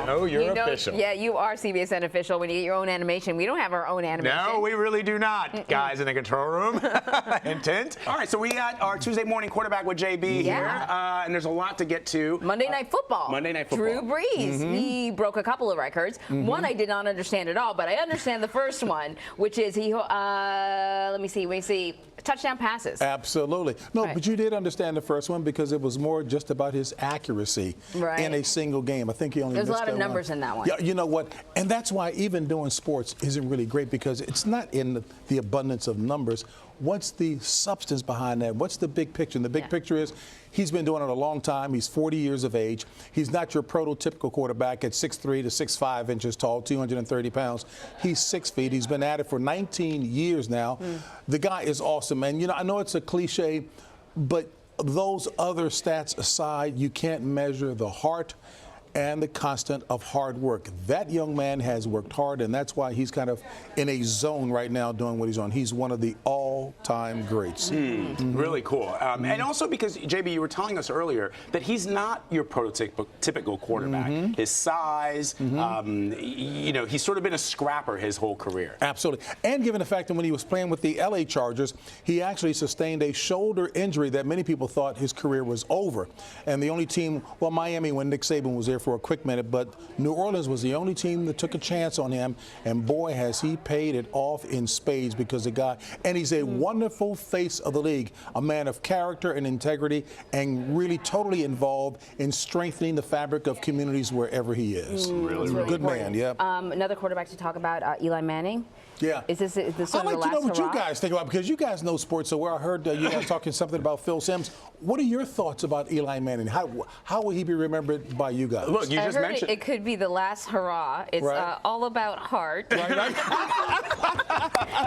Oh, you're official. Yeah, you are CBSN official when you get your own animation. We don't have our own animation. No, we really do not. Guys in the control room. Intent. All right, so we got our Tuesday morning quarterback with JB here, and there's a lot to get to. Monday Night Football. Monday Night Football. Drew Brees. He broke a couple of records. One I did not understand at all, but I understand the first one, which is let me see, touchdown passes. Absolutely. No, but you did understand the first one because it was more just about his accuracy in a single game. I think he only There's missed a lot of numbers in that one. Yeah, you know what? And that's why even doing sports isn't really great, because it's not in the abundance of numbers. What's the substance behind that? What's the big picture? And the big picture is he's been doing it a long time. He's 40 years of age. He's not your prototypical quarterback at 6'3" to 6'5" inches tall, 230 pounds. He's 6 feet. He's been at it for 19 years now. The guy is awesome. And, you know, I know it's a cliche, but those other stats aside, you can't measure the heart and the constant of hard work. That young man has worked hard, and that's why he's kind of in a zone right now doing what he's on. He's one of the all-time greats. Really cool. And also because, JB, you were telling us earlier that he's not your prototypical quarterback. His size, you know, he's sort of been a scrapper his whole career. Absolutely. And given the fact that when he was playing with the LA Chargers, he actually sustained a shoulder injury that many people thought his career was over. And the only team, well, Miami, when Nick Saban was there for a quick minute, but New Orleans was the only team that took a chance on him, and boy, has he paid it off in spades, because the guy, and he's a wonderful face of the league, a man of character and integrity, and really totally involved in strengthening the fabric of communities wherever he is. Really good man, yeah. Another quarterback to talk about, Eli Manning. Yeah. Is this I'd like to know what you guys think about, because you guys know sports so well. I heard you guys talking something about Phil Simms. What are your thoughts about Eli Manning? How will he be remembered by you guys? Look, you just mentioned it could be the last hurrah. It's all about heart.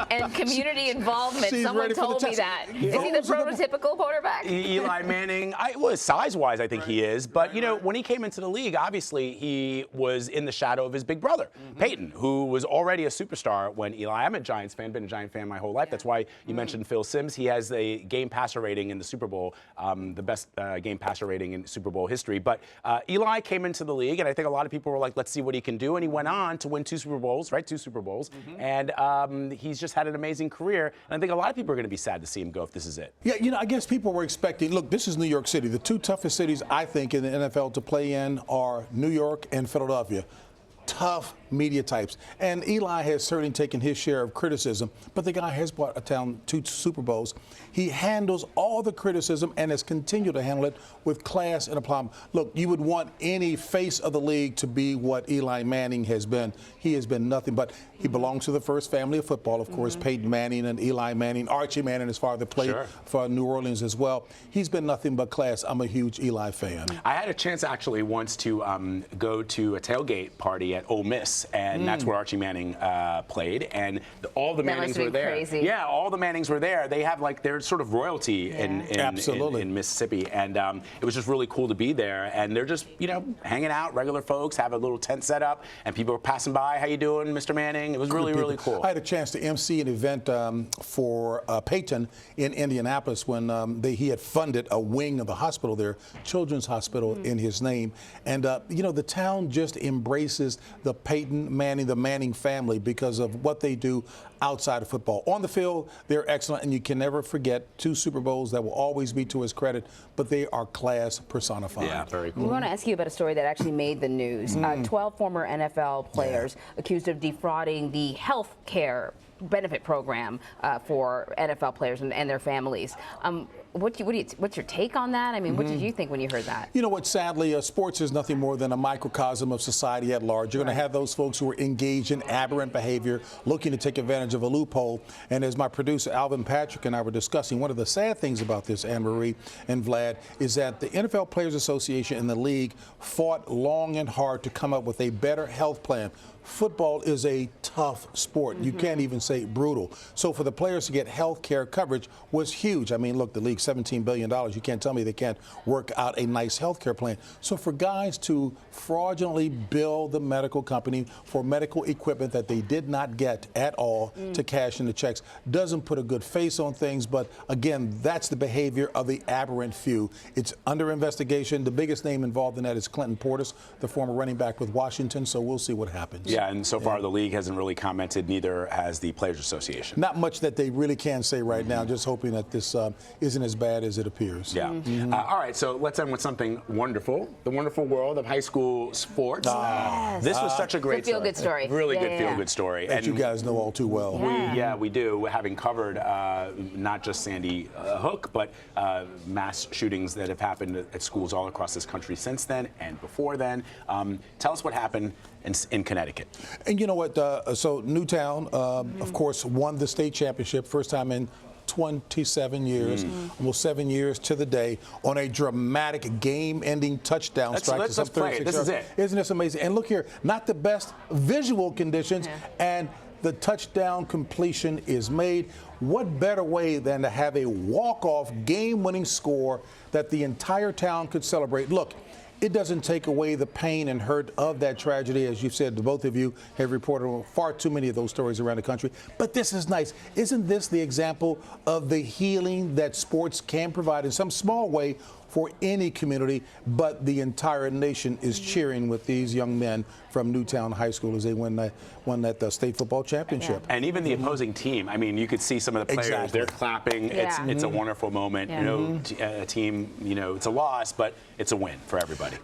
And community involvement. Someone told me that. Is he the prototypical quarterback? Eli Manning, well, size-wise, I think he is. But, you know, when he came into the league, obviously he was in the shadow of his big brother, Peyton, who was already a superstar when Eli. I'm a Giants fan, been a Giant fan my whole life. That's why you mentioned Phil Simms. He has a game passer rating in the Super Bowl, the best game passer rating in Super Bowl history. But Eli came into the league, and I think a lot of people were like, let's see what he can do. And he went on to win 2 Super Bowls, right? 2 Super Bowls. And he's just had an amazing career. And I think a lot of people are going to be sad to see him go if this is it. Yeah, you know, I guess people were expecting, look, this is New York City. The 2 toughest cities, I think, in the NFL to play in are New York and Philadelphia. Tough media types. And Eli has certainly taken his share of criticism, but the guy has brought a town 2 Super Bowls. He handles all the criticism and has continued to handle it with class and aplomb. Look, you would want any face of the league to be what Eli Manning has been. He has been nothing but, he belongs to the first family of football, of course, Peyton Manning and Eli Manning. Archie Manning, his father, played for New Orleans as well. He's been nothing but class. I'm a huge Eli fan. I had a chance actually once to go to a tailgate party at Ole Miss, and that's where Archie Manning played, and all the Mannings were there. Crazy. Yeah, all the Mannings were there. They have like their sort of royalty in Mississippi, and it was just really cool to be there. And they're just, you know, hanging out, regular folks, have a little tent set up, and people were passing by. How you doing, Mr. Manning? It was really, really cool. I had a chance to MC an event for Peyton in Indianapolis when he had funded a wing of the hospital there, Children's Hospital, in his name. And, you know, the town just embraces the Peyton Manning, the Manning family, because of what they do outside of football. On the field, they're excellent, and you can never forget 2 Super Bowls that will always be to his credit, but they are class personified. Yeah, very cool. We want to ask you about a story that actually made the news. 12 former NFL players accused of defrauding the health care benefit program for NFL players and their families. What's your take on that? I mean, what did you think when you heard that? You know what, sadly, sports is nothing more than a microcosm of society at large. You're going to have those folks who are engaged in aberrant behavior, looking to take advantage of a loophole. And as my producer, Alvin Patrick, and I were discussing, one of the sad things about this, Anne-Marie and Vlad, is that the NFL Players Association and the league fought long and hard to come up with a better health plan football is a tough sport. You can't even say brutal. So for the players to get health care coverage was huge. I mean, look, the league, $17 billion. You can't tell me they can't work out a nice health care plan. So for guys to fraudulently bill the medical company for medical equipment that they did not get at all to cash in the checks doesn't put a good face on things. But again, that's the behavior of the aberrant few. It's under investigation. The biggest name involved in that is Clinton Portis, the former running back with Washington. So we'll see what happens. Yeah, and so far the league hasn't really commented, neither has the Players Association. Not much that they really can say right now, just hoping that this isn't as bad as it appears. Yeah. All right, so let's end with something wonderful. The wonderful world of high school sports. This was such a great feel-good story. Really good feel-good story. That you guys know all too well. We do, having covered not just Sandy Hook, but mass shootings that have happened at schools all across this country since then and before then. Tell us what happened in Connecticut. And you know what? So Newtown, of course, won the state championship, first time in 27 years, almost 7 years to the day, on a dramatic game-ending touchdown strike. Let's play it. This is it. Isn't this amazing? And look here, not the best visual conditions, and the touchdown completion is made. What better way than to have a walk-off game-winning score that the entire town could celebrate? Look, it doesn't take away the pain and hurt of that tragedy. As you've said, both of you have reported on far too many of those stories around the country. But this is nice. Isn't this the example of the healing that sports can provide in some small way for any community? But the entire nation is cheering with these young men from Newtown High School as they won that state football championship. And even the opposing team. I mean, you could see some of the players, they're clapping. It's a wonderful moment. You know, a team, you know, it's a loss, but it's a win for everybody.